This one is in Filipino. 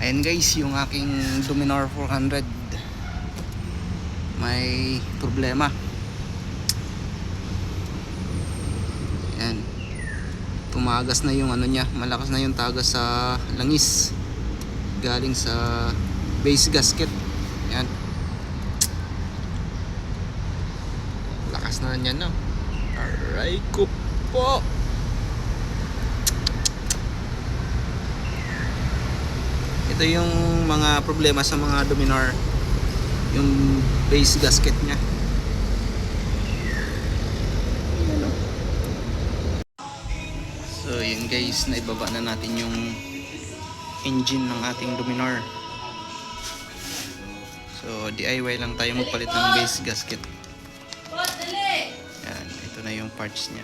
Ayan guys, yung aking Dominar 400 may problema. Ayan, tumagas na yung ano niya, malakas na yung tagas sa langis galing sa base gasket. Ayan, lakas na yan, no? Aray ko po. Ito yung mga problema sa mga Dominar, yung base gasket nya. So yun guys, naibaba na natin yung engine ng ating Dominar. So DIY lang tayo magpalit ng base gasket. Yan, ito na yung parts nya.